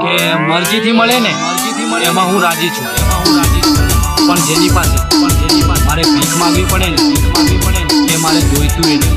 કે મરજીથી મળે ને એમાં હું રાજી છું, પણ જેની પાસે મારે ભીખ માંગવી પડે ને એ મારે જોઈતું એ નહીં.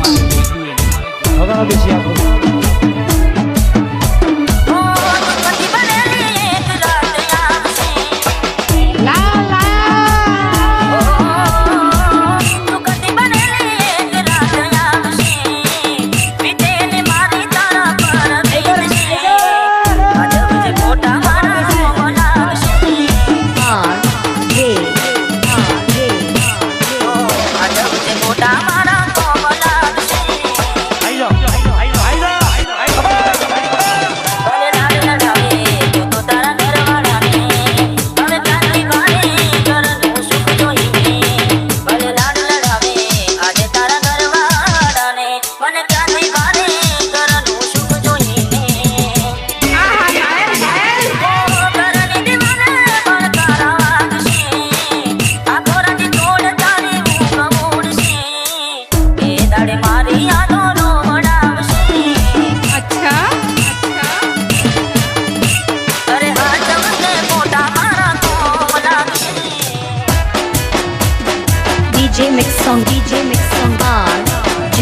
DJ Mix Song R.J.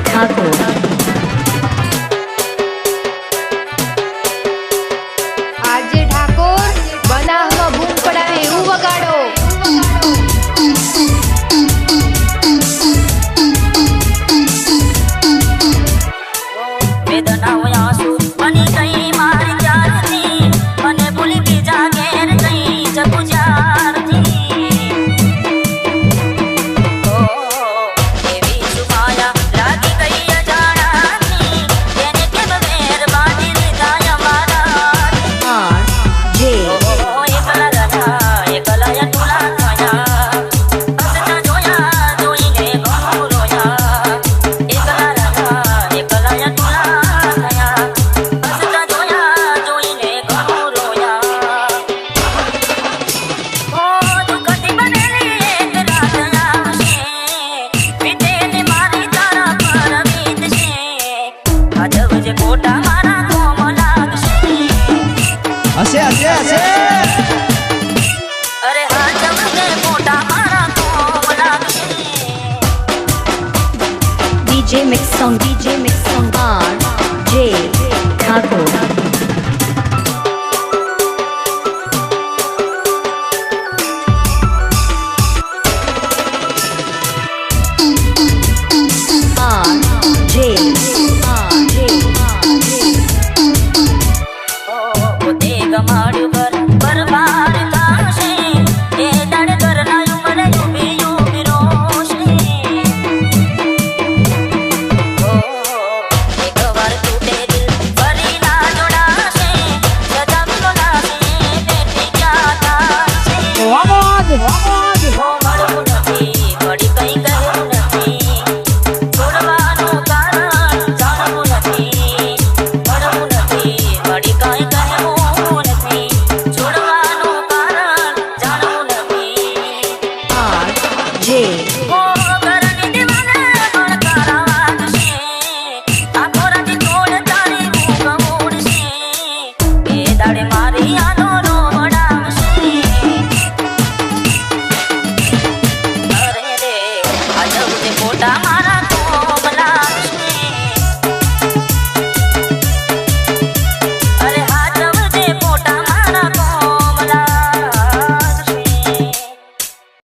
Thakur. RJ Thakor બનાવમાં બૂમ પડાવે એવું વગાડો. વેદનાઓ આંસુ બની ગઈ મારી જાતની, મને ભૂલી બીજા ઘેર ગઈ જગુ જારથી. અરે હા જમને મોટા મારા કોમ લાગશે. DJ Mix Song R.J. Thakur.